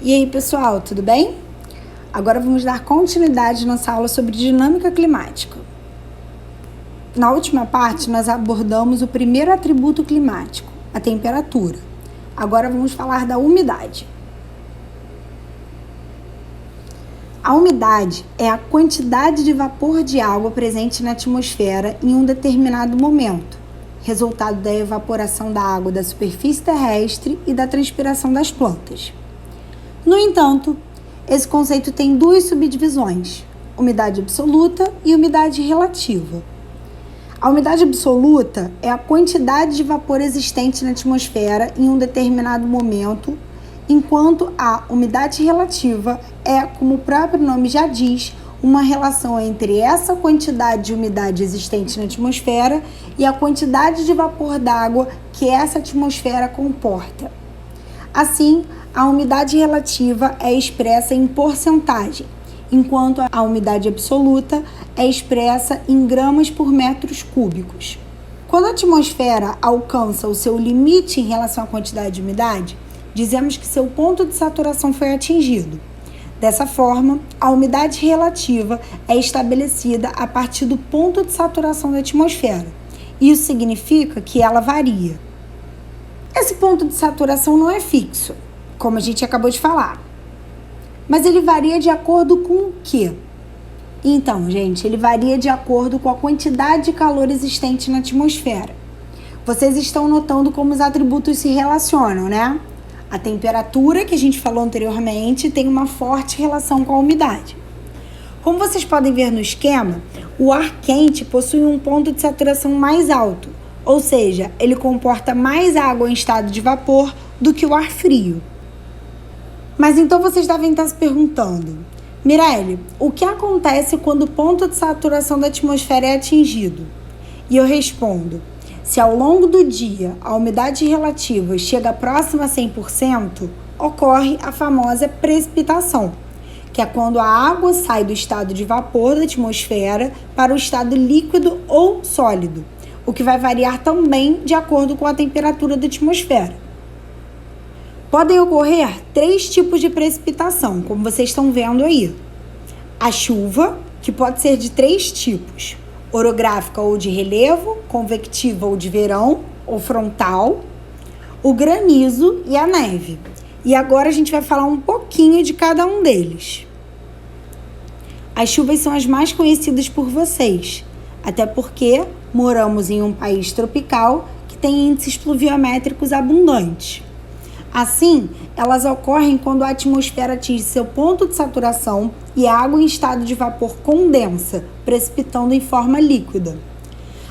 E aí, pessoal, tudo bem? Agora vamos dar continuidade à nossa aula sobre dinâmica climática. Na última parte, nós abordamos o primeiro atributo climático, a temperatura. Agora vamos falar da umidade. A umidade é a quantidade de vapor de água presente na atmosfera em um determinado momento, resultado da evaporação da água da superfície terrestre e da transpiração das plantas. No entanto, esse conceito tem duas subdivisões, umidade absoluta e umidade relativa. A umidade absoluta é a quantidade de vapor existente na atmosfera em um determinado momento, enquanto a umidade relativa é, como o próprio nome já diz, uma relação entre essa quantidade de umidade existente na atmosfera e a quantidade de vapor d'água que essa atmosfera comporta. Assim, a umidade relativa é expressa em porcentagem, enquanto a umidade absoluta é expressa em gramas por metros cúbicos. Quando a atmosfera alcança o seu limite em relação à quantidade de umidade, dizemos que seu ponto de saturação foi atingido. Dessa forma, a umidade relativa é estabelecida a partir do ponto de saturação da atmosfera. Isso significa que ela varia. Esse ponto de saturação não é fixo, como a gente acabou de falar. Mas ele varia de acordo com o quê? Então, gente, ele varia de acordo com a quantidade de calor existente na atmosfera. Vocês estão notando como os atributos se relacionam, né? A temperatura, que a gente falou anteriormente, tem uma forte relação com a umidade. Como vocês podem ver no esquema, o ar quente possui um ponto de saturação mais alto, ou seja, ele comporta mais água em estado de vapor do que o ar frio. Mas então vocês devem estar se perguntando, Mirelle, o que acontece quando o ponto de saturação da atmosfera é atingido? E eu respondo, se ao longo do dia a umidade relativa chega próxima a 100%, ocorre a famosa precipitação, que é quando a água sai do estado de vapor da atmosfera para o estado líquido ou sólido, o que vai variar também de acordo com a temperatura da atmosfera. Podem ocorrer 3 tipos de precipitação, como vocês estão vendo aí. A chuva, que pode ser de 3 tipos, orográfica ou de relevo, convectiva ou de verão, ou frontal, o granizo e a neve. E agora a gente vai falar um pouquinho de cada um deles. As chuvas são as mais conhecidas por vocês, até porque moramos em um país tropical que tem índices pluviométricos abundantes. Assim, elas ocorrem quando a atmosfera atinge seu ponto de saturação e a água em estado de vapor condensa, precipitando em forma líquida.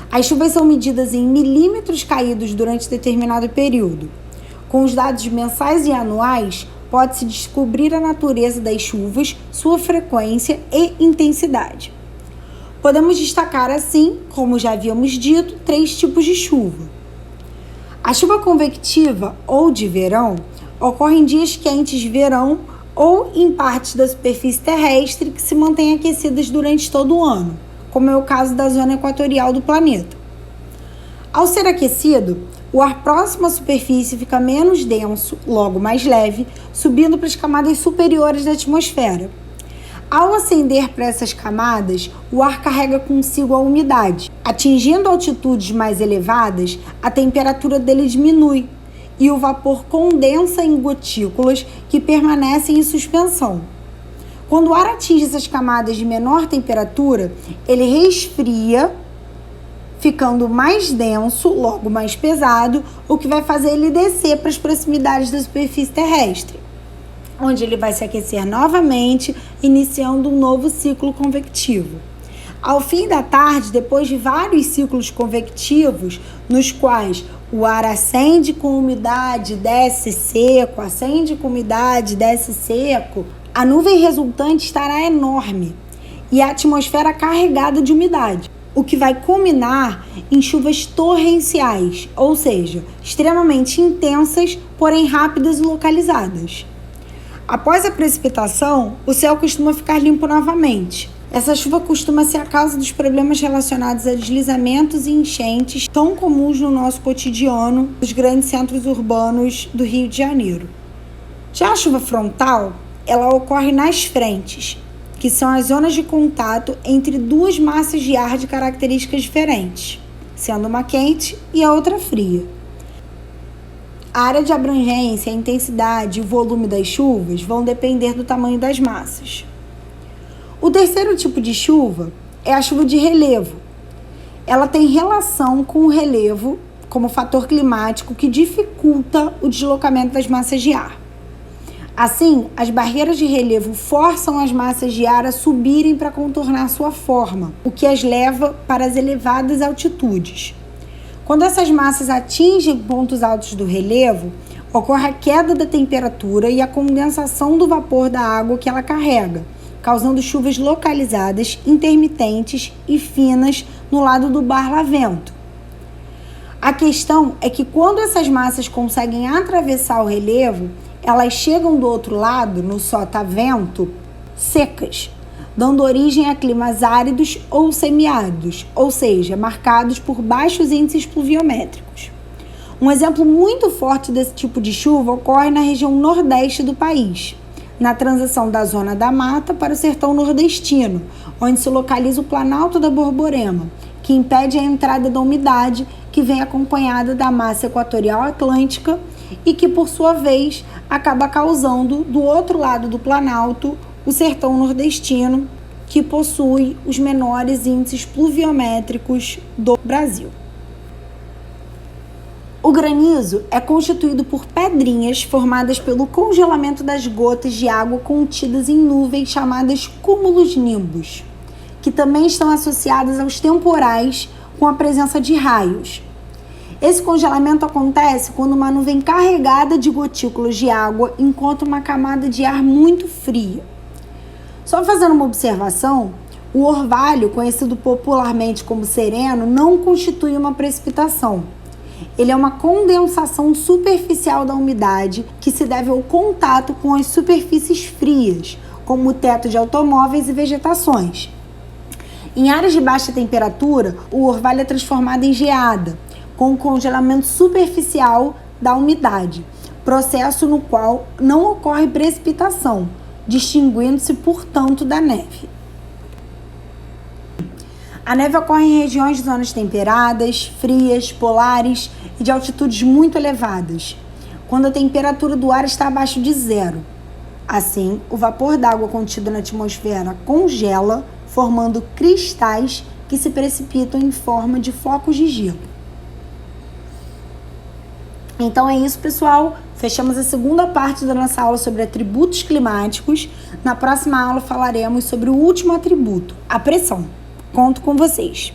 As chuvas são medidas em milímetros caídos durante determinado período. Com os dados mensais e anuais, pode-se descobrir a natureza das chuvas, sua frequência e intensidade. Podemos destacar assim, como já havíamos dito, 3 tipos de chuva. A chuva convectiva ou de verão ocorre em dias quentes de verão ou em partes da superfície terrestre que se mantêm aquecidas durante todo o ano, como é o caso da zona equatorial do planeta. Ao ser aquecido, o ar próximo à superfície fica menos denso, logo mais leve, subindo para as camadas superiores da atmosfera. Ao ascender para essas camadas, o ar carrega consigo a umidade. Atingindo altitudes mais elevadas, a temperatura dele diminui e o vapor condensa em gotículas que permanecem em suspensão. Quando o ar atinge essas camadas de menor temperatura, ele resfria, ficando mais denso, logo mais pesado, o que vai fazer ele descer para as proximidades da superfície terrestre, onde ele vai se aquecer novamente, iniciando um novo ciclo convectivo. Ao fim da tarde, depois de vários ciclos convectivos, nos quais o ar acende com umidade, desce seco, acende com umidade, desce seco, a nuvem resultante estará enorme e a atmosfera carregada de umidade, o que vai culminar em chuvas torrenciais, ou seja, extremamente intensas, porém rápidas e localizadas. Após a precipitação, o céu costuma ficar limpo novamente. Essa chuva costuma ser a causa dos problemas relacionados a deslizamentos e enchentes tão comuns no nosso cotidiano, nos grandes centros urbanos do Rio de Janeiro. Já a chuva frontal, ela ocorre nas frentes, que são as zonas de contato entre duas massas de ar de características diferentes, sendo uma quente e a outra fria. A área de abrangência, a intensidade e o volume das chuvas vão depender do tamanho das massas. O terceiro tipo de chuva é a chuva de relevo. Ela tem relação com o relevo como fator climático que dificulta o deslocamento das massas de ar. Assim, as barreiras de relevo forçam as massas de ar a subirem para contornar sua forma, o que as leva para as elevadas altitudes. Quando essas massas atingem pontos altos do relevo, ocorre a queda da temperatura e a condensação do vapor da água que ela carrega, causando chuvas localizadas, intermitentes e finas no lado do barlavento. A questão é que quando essas massas conseguem atravessar o relevo, elas chegam do outro lado, no sotavento, secas, dando origem a climas áridos ou semiáridos, ou seja, marcados por baixos índices pluviométricos. Um exemplo muito forte desse tipo de chuva ocorre na região nordeste do país, na transição da zona da mata para o sertão nordestino, onde se localiza o Planalto da Borborema, que impede a entrada da umidade que vem acompanhada da massa equatorial atlântica e que, por sua vez, acaba causando, do outro lado do Planalto, o sertão nordestino, que possui os menores índices pluviométricos do Brasil. O granizo é constituído por pedrinhas formadas pelo congelamento das gotas de água contidas em nuvens chamadas cúmulos nimbus, que também estão associadas aos temporais com a presença de raios. Esse congelamento acontece quando uma nuvem carregada de gotículas de água encontra uma camada de ar muito fria. Só fazendo uma observação, o orvalho, conhecido popularmente como sereno, não constitui uma precipitação. Ele é uma condensação superficial da umidade que se deve ao contato com as superfícies frias, como o teto de automóveis e vegetações. Em áreas de baixa temperatura, o orvalho é transformado em geada, com o congelamento superficial da umidade, processo no qual não ocorre precipitação, distinguindo-se, portanto, da neve. A neve ocorre em regiões de zonas temperadas, frias, polares e de altitudes muito elevadas, quando a temperatura do ar está abaixo de zero. Assim, o vapor d'água contido na atmosfera congela, formando cristais que se precipitam em forma de flocos de gelo. Então é isso, pessoal. Fechamos a segunda parte da nossa aula sobre atributos climáticos. Na próxima aula falaremos sobre o último atributo, a pressão. Conto com vocês.